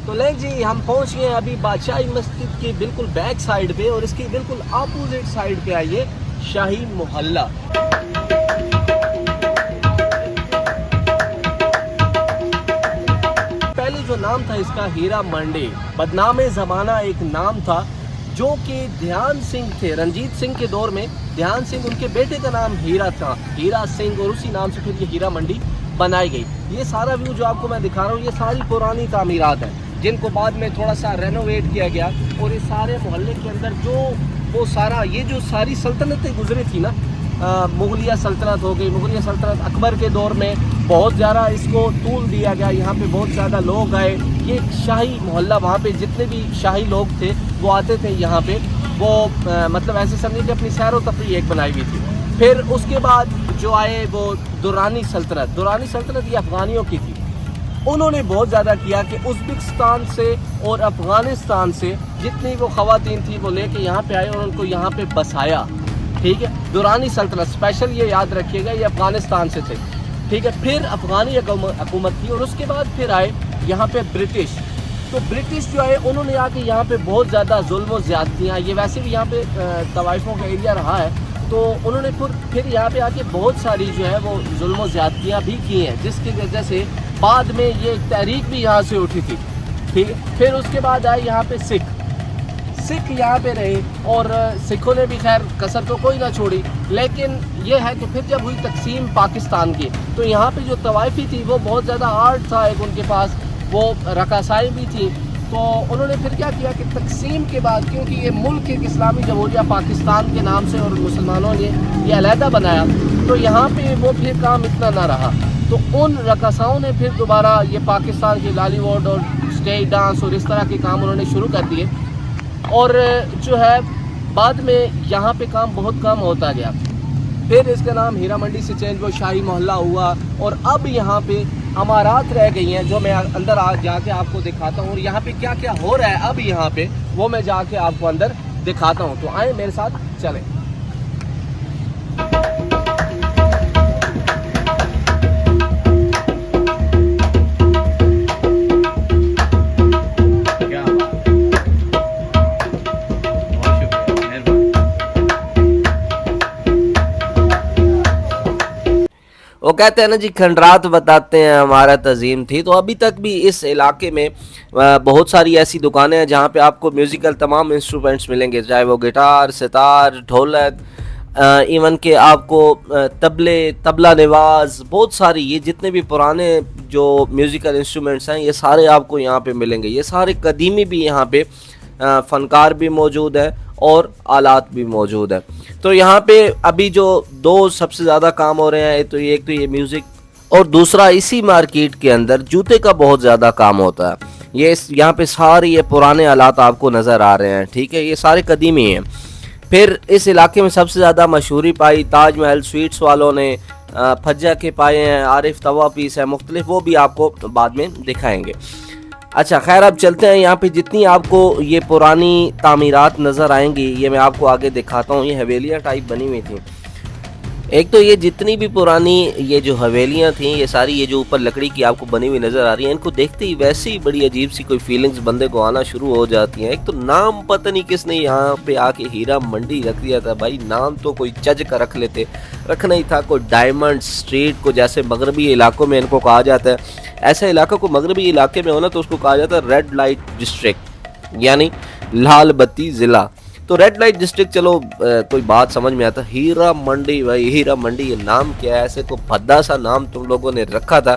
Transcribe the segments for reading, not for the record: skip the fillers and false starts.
تو لیں جی ہم پہنچ گئے ابھی بادشاہی مسجد کی بالکل بیک سائڈ پہ، اور اس کی بالکل اپوزٹ سائڈ پہ آئیے شاہی محلہ۔ پہلے جو نام تھا اس کا ہیرا منڈی، بدنام زمانہ ایک نام تھا جو کہ دھیان سنگھ تھے، رنجیت سنگھ کے دور میں دھیان سنگھ ان کے بیٹے کا نام ہیرا تھا، ہیرا سنگھ، اور اسی نام سے پھر یہ ہیرا منڈی بنائی گئی۔ یہ سارا ویو جو آپ کو میں دکھا رہا ہوں یہ ساری پرانی تعمیرات ہیں جن کو بعد میں تھوڑا سا رینوویٹ کیا گیا، اور اس سارے محلے کے اندر جو وہ سارا یہ جو ساری سلطنتیں گزری تھی نا، مغلیہ سلطنت ہو گئی، مغلیہ سلطنت اکبر کے دور میں بہت زیادہ اس کو طول دیا گیا، یہاں پہ بہت زیادہ لوگ آئے، یہ ایک شاہی محلہ، وہاں پہ جتنے بھی شاہی لوگ تھے وہ آتے تھے یہاں پہ، وہ مطلب ایسے سمجھے کہ اپنی سیر و تفریح ایک بنائی ہوئی تھی۔ پھر اس کے بعد جو آئے وہ درانی سلطنت یہ افغانیوں کی تھی، انہوں نے بہت زیادہ کیا کہ ازبکستان سے اور افغانستان سے جتنی وہ خواتین تھیں وہ لے کے یہاں پہ آئے اور ان کو یہاں پہ بسایا، ٹھیک ہے۔ درانی سلطنت اسپیشل یہ یاد رکھیے گا، یہ افغانستان سے تھے، ٹھیک ہے۔ پھر افغانی حکومت تھی، اور اس کے بعد پھر آئے یہاں پہ برٹش، تو برٹش جو آئے انہوں نے آ کے یہاں پہ بہت زیادہ ظلم و زیادتیاں، یہ ویسے بھی یہاں پہ طوائفوں کا ایریا رہا ہے، تو انہوں نے پھر یہاں پہ آ کے بہت ساری جو ہے وہ ظلم و زیادتیاں بھی کی ہیں، جس کی وجہ سے بعد میں یہ تحریک بھی یہاں سے اٹھی تھی، ٹھیک ہے۔ پھر اس کے بعد آئے یہاں پہ سکھ یہاں پہ رہے، اور سکھوں نے بھی خیر کسر تو کوئی نہ چھوڑی، لیکن یہ ہے کہ پھر جب ہوئی تقسیم پاکستان کی تو یہاں پہ جو طوائفی تھی وہ بہت زیادہ آرٹ تھا ایک ان کے پاس، وہ رقاصائیں بھی تھیں، تو انہوں نے پھر کیا کیا کہ تقسیم کے بعد، کیونکہ یہ ملک ایک اسلامی جمہوریہ پاکستان کے نام سے اور مسلمانوں نے یہ علیحدہ بنایا، تو یہاں پہ وہ پھر کام اتنا نہ رہا، تو ان رقاصاؤں نے پھر دوبارہ یہ پاکستان کے لالی ووڈ اور اسٹیج ڈانس اور اس طرح کے کام انہوں نے شروع کر دیے، اور جو ہے بعد میں یہاں پہ کام بہت کم ہوتا گیا، پھر اس کا نام ہیرا منڈی سے چینج وہ شاہی محلہ ہوا، اور اب یہاں پہ عمارات رہ گئی ہیں جو میں اندر جا کے آپ کو دکھاتا ہوں، اور یہاں پہ کیا کیا ہو رہا ہے اب یہاں پہ وہ میں جا کے آپ کو اندر دکھاتا ہوں، تو آئیں میرے ساتھ چلیں۔ وہ کہتے ہیں نا جی کھنڈرات بتاتے ہیں ہمارا تزئین تھی، تو ابھی تک بھی اس علاقے میں بہت ساری ایسی دکانیں ہیں جہاں پہ آپ کو میوزیکل تمام انسٹرومنٹس ملیں گے، چاہے وہ گٹار، ستار، ڈھولک، ایون کہ آپ کو طبلہ نواز، بہت ساری یہ جتنے بھی پرانے جو میوزیکل انسٹرومنٹس ہیں یہ سارے آپ کو یہاں پہ ملیں گے، یہ سارے قدیمی بھی یہاں پہ فنکار بھی موجود ہے اور آلات بھی موجود ہے۔ تو یہاں پہ ابھی جو دو سب سے زیادہ کام ہو رہے ہیں، تو ایک تو یہ میوزک، اور دوسرا اسی مارکیٹ کے اندر جوتے کا بہت زیادہ کام ہوتا ہے۔ یہاں پہ سارے یہ پرانے آلات آپ کو نظر آ رہے ہیں، ٹھیک ہے، یہ سارے قدیمی ہیں۔ پھر اس علاقے میں سب سے زیادہ مشہوری پائی تاج محل سویٹس والوں نے، پھجا کے پائے ہیں، عارف توا پیس ہے مختلف، وہ بھی آپ کو بعد میں دکھائیں گے۔ اچھا خیر اب چلتے ہیں، یہاں پہ جتنی آپ کو یہ پرانی تعمیرات نظر آئیں گی یہ میں آپ کو آگے دکھاتا ہوں، یہ حویلیاں ٹائپ بنی ہوئی تھیں۔ ایک تو یہ جتنی بھی پرانی یہ جو حویلیاں تھیں یہ ساری یہ جو اوپر لکڑی کی آپ کو بنی ہوئی نظر آ رہی ہیں، ان کو دیکھتے ہی ویسے ہی بڑی عجیب سی کوئی فیلنگز بندے کو آنا شروع ہو جاتی ہیں۔ ایک تو نام پتہ نہیں کس نے یہاں پہ آ کے ہیرا منڈی رکھ دیا تھا، بھائی نام تو کوئی چج کا رکھ لیتے، رکھنا ہی تھا کوئی ڈائمنڈ اسٹریٹ کو، جیسے مغربی علاقوں میں ان کو کہا جاتا ہے، ایسے علاقوں کو مغربی علاقے میں ہونا تو اس کو کہا جاتا ہے ریڈ لائٹ ڈسٹرکٹ، یعنی لال بتی ضلع۔ تو ریڈ لائٹ ڈسٹرکٹ چلو کوئی بات سمجھ میں آتا، ہیرا منڈی، بھائی ہیرا منڈی یہ نام کیا ہے، ایسے کو بھدا سا نام تم لوگوں نے رکھا تھا۔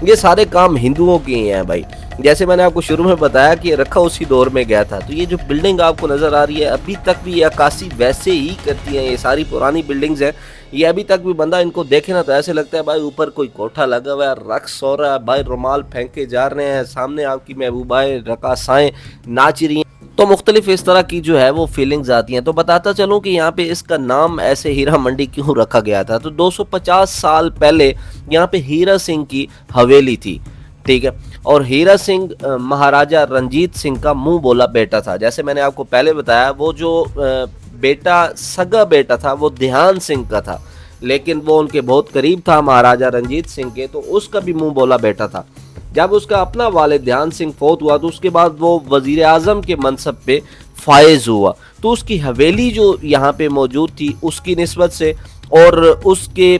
یہ سارے کام ہندوؤں کے ہی ہیں بھائی، جیسے میں نے آپ کو شروع میں بتایا کہ یہ رکھا اسی دور میں گیا تھا۔ تو یہ جو بلڈنگ آپ کو نظر آ رہی ہے ابھی تک بھی یہ عکاسی ویسے ہی کرتی ہیں، یہ ساری پرانی بلڈنگز ہیں، یہ ابھی تک بھی بندہ ان کو دیکھے نا تو ایسے لگتا ہے بھائی اوپر کوئی کوٹھا لگا ہوا ہے، رقص ہو رہا ہے، بھائی رومال پھینکے جا رہے ہیں، سامنے آپ کی محبوبائیں رقاصائیں ناچ رہی ہیں، تو مختلف اس طرح کی جو ہے وہ فیلنگز آتی ہیں۔ تو بتاتا چلوں کہ یہاں پہ اس کا نام ایسے ہیرا منڈی کیوں رکھا گیا تھا، تو 250 سال پہلے یہاں پہ ہیرا سنگھ کی حویلی تھی، ٹھیک ہے، اور ہیرا سنگھ مہاراجہ رنجیت سنگھ کا منہ بولا بیٹا تھا۔ جیسے میں نے آپ کو پہلے بتایا وہ جو بیٹا سگا بیٹا تھا وہ دھیان سنگھ کا تھا، لیکن وہ ان کے بہت قریب تھا مہاراجہ رنجیت سنگھ کے، تو اس کا بھی منہ بولا بیٹا تھا، جب اس کا اپنا والد دھیان سنگھ فوت ہوا تو اس کے بعد وہ وزیر اعظم کے منصب پہ فائز ہوا، تو اس کی حویلی جو یہاں پہ موجود تھی اس کی نسبت سے اور اس کے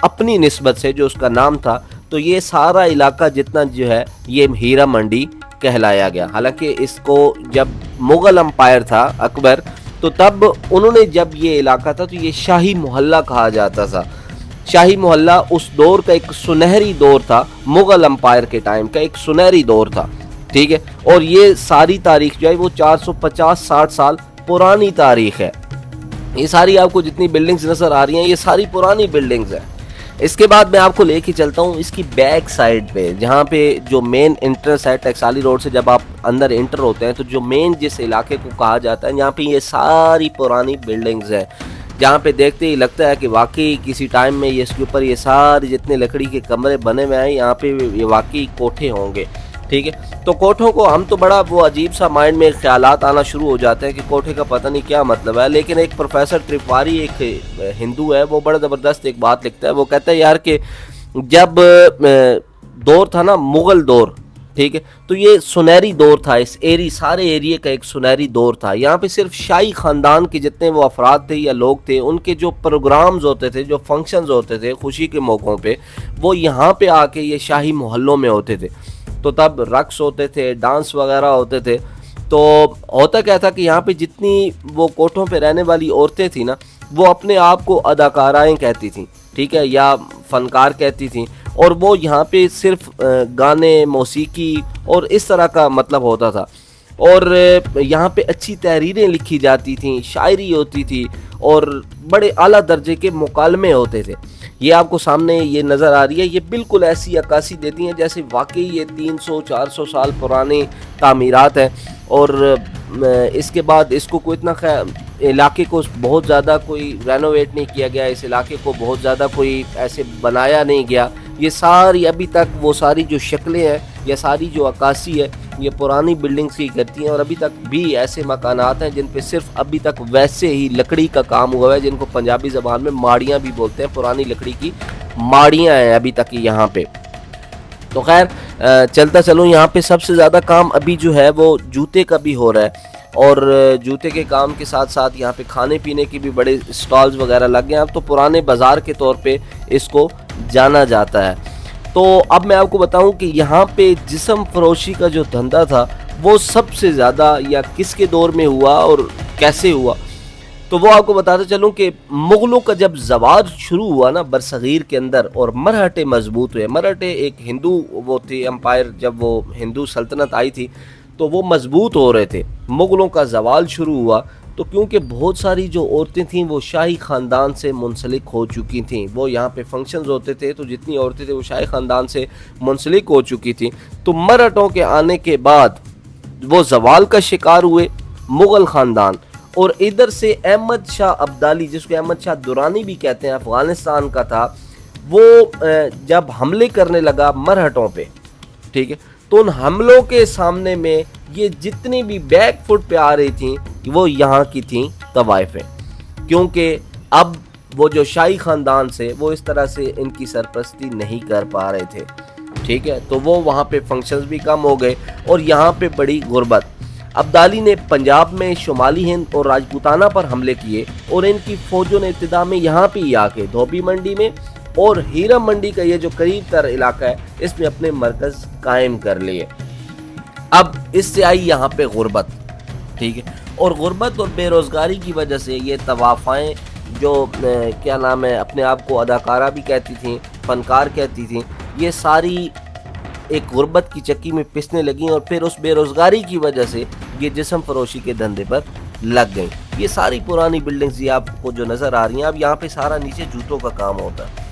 اپنی نسبت سے جو اس کا نام تھا، تو یہ سارا علاقہ جتنا جو ہے یہ ہیرا منڈی کہلایا گیا۔ حالانکہ اس کو جب مغل امپائر تھا اکبر، تو تب انہوں نے جب یہ علاقہ تھا تو یہ شاہی محلہ کہا جاتا تھا۔ شاہی محلہ اس دور کا ایک سنہری دور تھا، مغل امپائر کے ٹائم کا ایک سنہری دور تھا، ٹھیک ہے۔ اور یہ ساری تاریخ جو ہے وہ 450-60 سال پرانی تاریخ ہے۔ یہ ساری آپ کو جتنی بلڈنگز نظر آ رہی ہیں یہ ساری پرانی بلڈنگز ہیں۔ اس کے بعد میں آپ کو لے کے چلتا ہوں اس کی بیک سائڈ پہ، جہاں پہ جو مین انٹرنس ہے ٹیکسالی روڈ سے جب آپ اندر انٹر ہوتے ہیں، تو جو مین جس علاقے کو کہا جاتا ہے یہاں پہ یہ ساری پرانی بلڈنگز ہیں، جہاں پہ دیکھتے ہی لگتا ہے کہ واقعی کسی ٹائم میں یہ اس کے اوپر یہ سارے جتنے لکڑی کے کمرے بنے ہوئے ہیں یہاں پہ یہ واقعی کوٹھے ہوں گے، ٹھیک ہے۔ تو کوٹھوں کو ہم تو بڑا وہ عجیب سا مائنڈ میں خیالات آنا شروع ہو جاتے ہیں کہ کوٹھے کا پتہ نہیں کیا مطلب ہے، لیکن ایک پروفیسر ٹرپواری ایک ہندو ہے، وہ بڑا زبردست ایک بات لکھتا ہے، وہ کہتا ہے یار کہ جب دور تھا نا مغل دور، ٹھیک ہے، تو یہ سنہری دور تھا، اس سارے ایریے کا ایک سنہری دور تھا۔ یہاں پہ صرف شاہی خاندان کے جتنے وہ افراد تھے یا لوگ تھے، ان کے جو پروگرامز ہوتے تھے، جو فنکشنز ہوتے تھے خوشی کے موقعوں پہ، وہ یہاں پہ آ کے یہ شاہی محلوں میں ہوتے تھے۔ تو تب رقص ہوتے تھے، ڈانس وغیرہ ہوتے تھے۔ تو ہوتا کیا تھا کہ یہاں پہ جتنی وہ کوٹھوں پہ رہنے والی عورتیں تھیں نا، وہ اپنے آپ کو اداکارائیں کہتی تھیں، ٹھیک ہے، یا فنکار کہتی تھیں، اور وہ یہاں پہ صرف گانے، موسیقی اور اس طرح کا مطلب ہوتا تھا، اور یہاں پہ اچھی تحریریں لکھی جاتی تھیں، شاعری ہوتی تھی، اور بڑے اعلیٰ درجے کے مکالمے ہوتے تھے۔ یہ آپ کو سامنے یہ نظر آ رہی ہے، یہ بالکل ایسی عکاسی دیتی ہیں جیسے واقعی یہ 300-400 سال پرانے تعمیرات ہیں۔ اور اس کے بعد اس کو کوئی اتنا علاقے کو بہت زیادہ کوئی رینوویٹ نہیں کیا گیا، اس علاقے کو بہت زیادہ کوئی ایسے بنایا نہیں گیا۔ یہ ساری ابھی تک وہ ساری جو شکلیں ہیں یا ساری جو عکاسی ہے یہ پرانی بلڈنگز کی کرتی ہیں، اور ابھی تک بھی ایسے مکانات ہیں جن پہ صرف ابھی تک ویسے ہی لکڑی کا کام ہوا ہے، جن کو پنجابی زبان میں ماڑیاں بھی بولتے ہیں، پرانی لکڑی کی ماڑیاں ہیں ابھی تک یہاں پہ۔ تو خیر چلتا چلوں، یہاں پہ سب سے زیادہ کام ابھی جو ہے وہ جوتے کا بھی ہو رہا ہے، اور جوتے کے کام کے ساتھ ساتھ یہاں پہ کھانے پینے کے بھی بڑے سٹالز وغیرہ لگ گئے ہیں، اب تو پرانے بازار کے طور پہ اس کو جانا جاتا ہے۔ تو اب میں آپ کو بتاؤں کہ یہاں پہ جسم فروشی کا جو دھندا تھا وہ سب سے زیادہ یا کس کے دور میں ہوا اور کیسے ہوا، تو وہ آپ کو بتاتے چلوں کہ مغلوں کا جب زوال شروع ہوا نا برصغیر کے اندر، اور مرہٹے مضبوط ہوئے۔ مرہٹے ایک ہندو وہ تھے امپائر، جب وہ ہندو سلطنت آئی تھی تو وہ مضبوط ہو رہے تھے۔ مغلوں کا زوال شروع ہوا تو کیونکہ بہت ساری جو عورتیں تھیں وہ شاہی خاندان سے منسلک ہو چکی تھیں، وہ یہاں پہ فنکشنز ہوتے تھے تو جتنی عورتیں تھیں وہ شاہی خاندان سے منسلک ہو چکی تھیں، تو مرہٹوں کے آنے کے بعد وہ زوال کا شکار ہوئے مغل خاندان۔ اور ادھر سے احمد شاہ ابدالی، جس کو احمد شاہ درانی بھی کہتے ہیں، افغانستان کا تھا، وہ جب حملے کرنے لگا مرہٹوں پہ، ٹھیک ہے، تو ان حملوں کے سامنے میں یہ جتنی بھی بیک فٹ پہ آ رہی تھیں وہ یہاں کی تھیں طوائفیں، کیونکہ اب وہ جو شاہی خاندان سے وہ اس طرح سے ان کی سرپرستی نہیں کر پا رہے تھے، ٹھیک ہے، تو وہ وہاں پہ فنکشنز بھی کم ہو گئے اور یہاں پہ بڑی غربت۔ ابدالی نے پنجاب میں شمالی ہند اور راجپوتانہ پر حملے کیے، اور ان کی فوجوں نے ابتدا میں یہاں پہ ہی آ کے دھوبی منڈی میں اور ہیرا منڈی کا یہ جو قریب تر علاقہ ہے اس میں اپنے مرکز قائم کر لیے۔ اب اس سے آئی یہاں پہ غربت، ٹھیک ہے، اور غربت اور بے روزگاری کی وجہ سے یہ طوائفیں جو کیا نام ہے اپنے آپ کو اداکارہ بھی کہتی تھیں، فنکار کہتی تھیں، یہ ساری ایک غربت کی چکی میں پسنے لگیں، اور پھر اس بے روزگاری کی وجہ سے یہ جسم فروشی کے دھندے پر لگ گئیں۔ یہ ساری پرانی بلڈنگز یہ آپ کو جو نظر آ رہی ہیں، اب یہاں پہ سارا نیچے جوتوں کا کام ہوتا ہے۔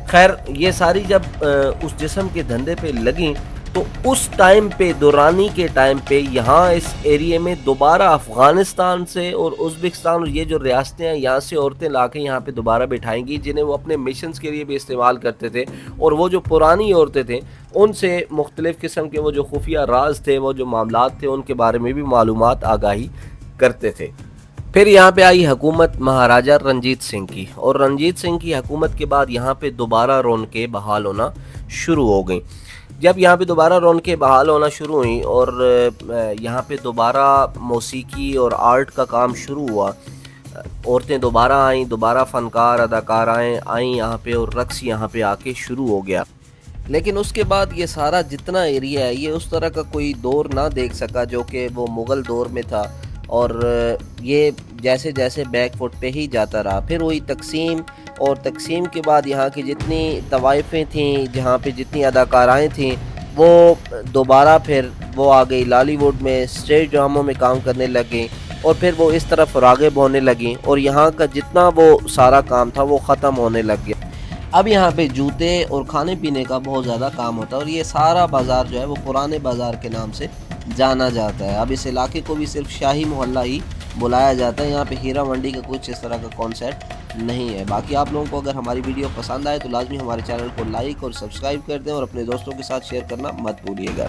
خیر یہ ساری جب اس جسم کے دھندے پہ لگیں تو اس ٹائم پہ دورانی کے ٹائم پہ یہاں اس ایریے میں دوبارہ افغانستان سے اور ازبکستان اور یہ جو ریاستیں ہیں یہاں سے عورتیں لا کے یہاں پہ دوبارہ بٹھائیں گی، جنہیں وہ اپنے مشنز کے لیے بھی استعمال کرتے تھے، اور وہ جو پرانی عورتیں تھیں ان سے مختلف قسم کے وہ جو خفیہ راز تھے، وہ جو معاملات تھے، ان کے بارے میں بھی معلومات آگاہی کرتے تھے۔ پھر یہاں پہ آئی حکومت مہاراجہ رنجیت سنگھ کی، اور رنجیت سنگھ کی حکومت کے بعد یہاں پہ دوبارہ رونقیں بحال ہونا شروع ہو گئیں۔ جب یہاں پہ دوبارہ رونقیں بحال ہونا شروع ہوئیں اور یہاں پہ دوبارہ موسیقی اور آرٹ کا کام شروع ہوا، عورتیں دوبارہ آئیں، دوبارہ فنکار اداکارائیں آئیں یہاں پہ، اور رقص یہاں پہ آ کے شروع ہو گیا۔ لیکن اس کے بعد یہ سارا جتنا ایریا ہے یہ اس طرح کا کوئی دور نہ دیکھ سکا جو کہ وہ مغل دور میں تھا، اور یہ جیسے جیسے بیک فٹ پہ ہی جاتا رہا۔ پھر وہی تقسیم، اور تقسیم کے بعد یہاں کی جتنی طوائفیں تھیں، جہاں پہ جتنی اداکارائیں تھیں، وہ دوبارہ پھر وہ آ گئی لالی ووڈ میں، اسٹیج ڈراموں میں کام کرنے لگیں، اور پھر وہ اس طرف راغب ہونے لگیں، اور یہاں کا جتنا وہ سارا کام تھا وہ ختم ہونے لگ گیا۔ اب یہاں پہ جوتے اور کھانے پینے کا بہت زیادہ کام ہوتا ہے، اور یہ سارا بازار جو ہے وہ پرانے بازار کے نام سے جانا جاتا ہے۔ اب اس علاقے کو بھی صرف شاہی محلہ ہی بلایا جاتا ہے، یہاں پہ ہیرا منڈی کا کچھ اس طرح کا کانسیپٹ نہیں ہے۔ باقی آپ لوگوں کو اگر ہماری ویڈیو پسند آئے تو لازمی ہمارے چینل کو لائک اور سبسکرائب کر دیں، اور اپنے دوستوں کے ساتھ شیئر کرنا مت بھولیے گا۔